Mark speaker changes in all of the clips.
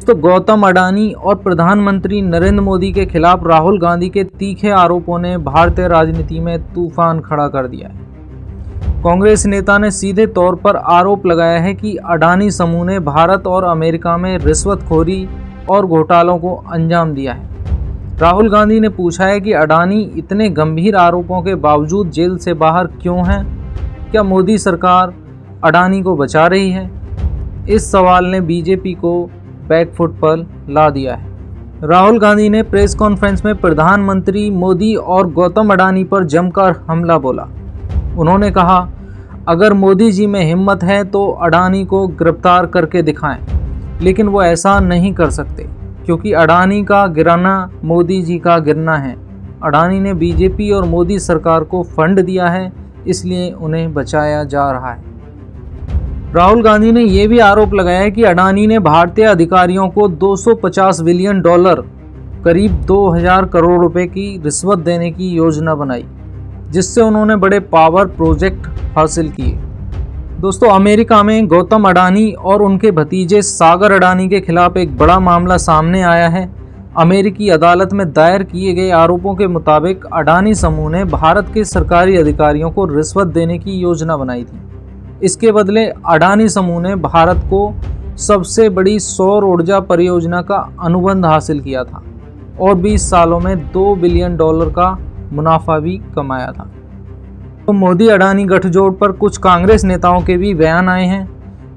Speaker 1: तो गौतम अडानी और प्रधानमंत्री नरेंद्र मोदी के खिलाफ राहुल गांधी के तीखे आरोपों ने भारतीय राजनीति में तूफान खड़ा कर दिया है। कांग्रेस नेता ने सीधे तौर पर आरोप लगाया है कि अडानी समूह ने भारत और अमेरिका में रिश्वतखोरी और घोटालों को अंजाम दिया है। राहुल गांधी ने पूछा है कि अडानी इतने गंभीर आरोपों के बावजूद जेल से बाहर क्यों हैं? क्या मोदी सरकार अडानी को बचा रही है? इस सवाल ने बीजेपी को बैकफुट पर ला दिया है। राहुल गांधी ने प्रेस कॉन्फ्रेंस में प्रधानमंत्री मोदी और गौतम अडानी पर जमकर हमला बोला। उन्होंने कहा, अगर मोदी जी में हिम्मत है तो अडानी को गिरफ्तार करके दिखाएं, लेकिन वो ऐसा नहीं कर सकते क्योंकि अडानी का गिराना मोदी जी का गिरना है। अडानी ने बीजेपी और मोदी सरकार को फंड दिया है, इसलिए उन्हें बचाया जा रहा है। राहुल गांधी ने यह भी आरोप लगाया कि अडानी ने भारतीय अधिकारियों को $250 बिलियन करीब 2000 करोड़ रुपए की रिश्वत देने की योजना बनाई, जिससे उन्होंने बड़े पावर प्रोजेक्ट हासिल किए। दोस्तों, अमेरिका में गौतम अडानी और उनके भतीजे सागर अडानी के खिलाफ एक बड़ा मामला सामने आया है। अमेरिकी अदालत में दायर किए गए आरोपों के मुताबिक अडानी समूह ने भारत के सरकारी अधिकारियों को रिश्वत देने की योजना बनाई थी। इसके बदले अडानी समूह ने भारत को सबसे बड़ी सौर ऊर्जा परियोजना का अनुबंध हासिल किया था और 20 सालों में $2 बिलियन का मुनाफा भी कमाया था। तो मोदी अडानी गठजोड़ पर कुछ कांग्रेस नेताओं के भी बयान आए हैं।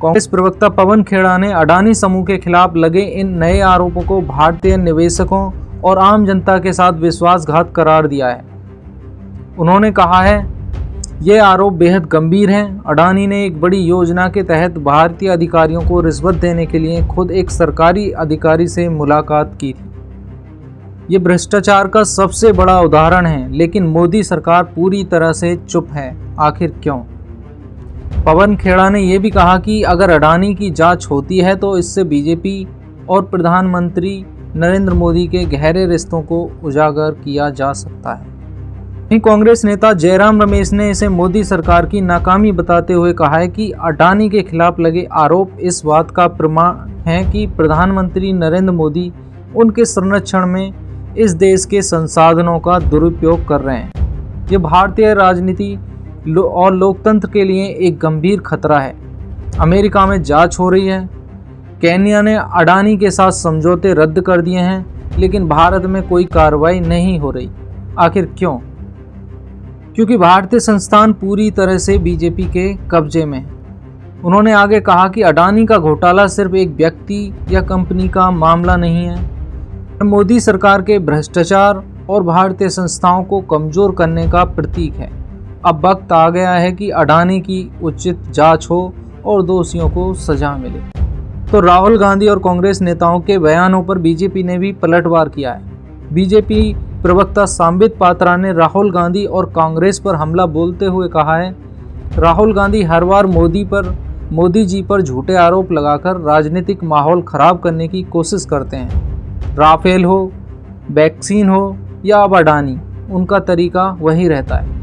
Speaker 1: कांग्रेस प्रवक्ता पवन खेड़ा ने अडानी समूह के खिलाफ लगे इन नए आरोपों को भारतीय निवेशकों और आम जनता के साथ विश्वासघात करार दिया है। उन्होंने कहा है, ये आरोप बेहद गंभीर हैं। अडानी ने एक बड़ी योजना के तहत भारतीय अधिकारियों को रिश्वत देने के लिए खुद एक सरकारी अधिकारी से मुलाकात की थी। ये भ्रष्टाचार का सबसे बड़ा उदाहरण है, लेकिन मोदी सरकार पूरी तरह से चुप है। आखिर क्यों? पवन खेड़ा ने यह भी कहा कि अगर अडानी की जांच होती है तो इससे बीजेपी और प्रधानमंत्री नरेंद्र मोदी के गहरे रिश्तों को उजागर किया जा सकता है। कांग्रेस नेता जयराम रमेश ने इसे मोदी सरकार की नाकामी बताते हुए कहा है कि अडानी के खिलाफ लगे आरोप इस बात का प्रमाण है कि प्रधानमंत्री नरेंद्र मोदी उनके संरक्षण में इस देश के संसाधनों का दुरुपयोग कर रहे हैं। ये भारतीय राजनीति और लोकतंत्र के लिए एक गंभीर खतरा है। अमेरिका में जांच हो रही है। केन्या ने अडानी के साथ समझौते रद्द कर दिए हैं, लेकिन भारत में कोई कार्रवाई नहीं हो रही। आखिर क्यों? क्योंकि भारतीय संस्थान पूरी तरह से बीजेपी के कब्जे में है। उन्होंने आगे कहा कि अडानी का घोटाला सिर्फ एक व्यक्ति या कंपनी का मामला नहीं है, मोदी सरकार के भ्रष्टाचार और भारतीय संस्थाओं को कमजोर करने का प्रतीक है। अब वक्त आ गया है कि अडानी की उचित जांच हो और दोषियों को सजा मिले। तो राहुल गांधी और कांग्रेस नेताओं के बयानों पर बीजेपी ने भी पलटवार किया है। बीजेपी प्रवक्ता सांबित पात्रा ने राहुल गांधी और कांग्रेस पर हमला बोलते हुए कहा है, राहुल गांधी हर बार मोदी जी पर झूठे आरोप लगाकर राजनीतिक माहौल खराब करने की कोशिश करते हैं। राफेल हो, वैक्सीन हो या अब अडानी, उनका तरीका वही रहता है।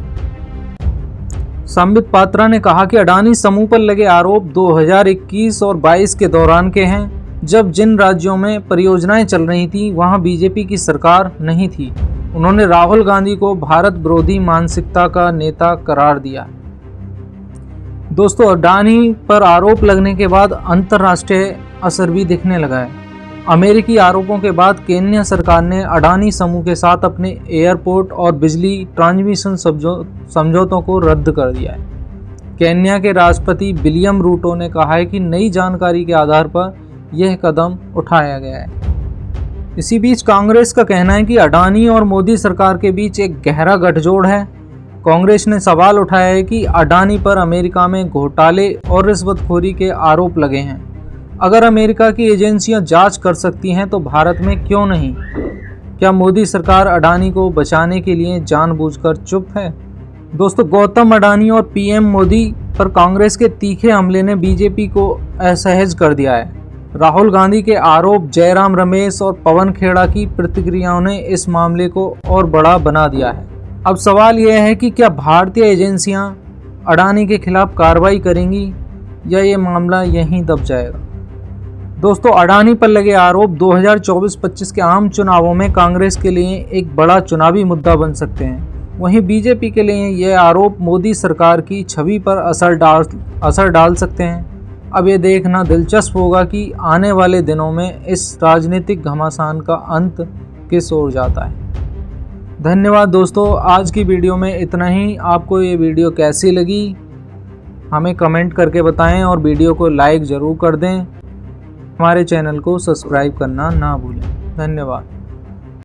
Speaker 1: सांबित पात्रा ने कहा कि अडानी समूह पर लगे आरोप 2021 और 22 के दौरान के हैं, जब जिन राज्यों में परियोजनाएं चल रही थी वहां बीजेपी की सरकार नहीं थी। उन्होंने राहुल गांधी को भारत विरोधी मानसिकता का नेता करार दिया। दोस्तों, अडानी पर आरोप लगने के बाद अंतर्राष्ट्रीय असर भी दिखने लगा है। अमेरिकी आरोपों के बाद केन्या सरकार ने अडानी समूह के साथ अपने एयरपोर्ट और बिजली ट्रांसमिशन समझौतों को रद्द कर दिया है। केन्या के राष्ट्रपति विलियम रूटो ने कहा है कि नई जानकारी के आधार पर यह कदम उठाया गया है। इसी बीच कांग्रेस का कहना है कि अडानी और मोदी सरकार के बीच एक गहरा गठजोड़ है। कांग्रेस ने सवाल उठाया है कि अडानी पर अमेरिका में घोटाले और रिश्वतखोरी के आरोप लगे हैं। अगर अमेरिका की एजेंसियां जांच कर सकती हैं तो भारत में क्यों नहीं? क्या मोदी सरकार अडानी को बचाने के लिए जानबूझकर चुप है? दोस्तों, गौतम अडानी और पीएम मोदी पर कांग्रेस के तीखे हमले ने बीजेपी को असहज कर दिया है। राहुल गांधी के आरोप, जयराम रमेश और पवन खेड़ा की प्रतिक्रियाओं ने इस मामले को और बड़ा बना दिया है। अब सवाल यह है कि क्या भारतीय एजेंसियां अडानी के खिलाफ कार्रवाई करेंगी या ये मामला यहीं दब जाएगा? दोस्तों, अडानी पर लगे आरोप 2024-25 के आम चुनावों में कांग्रेस के लिए एक बड़ा चुनावी मुद्दा बन सकते हैं। वहीं बीजेपी के लिए ये आरोप मोदी सरकार की छवि पर असर डाल सकते हैं। अब ये देखना दिलचस्प होगा कि आने वाले दिनों में इस राजनीतिक घमासान का अंत किस ओर जाता है। धन्यवाद दोस्तों, आज की वीडियो में इतना ही। आपको ये वीडियो कैसी लगी हमें कमेंट करके बताएं और वीडियो को लाइक ज़रूर कर दें। हमारे चैनल को सब्सक्राइब करना ना भूलें। धन्यवाद।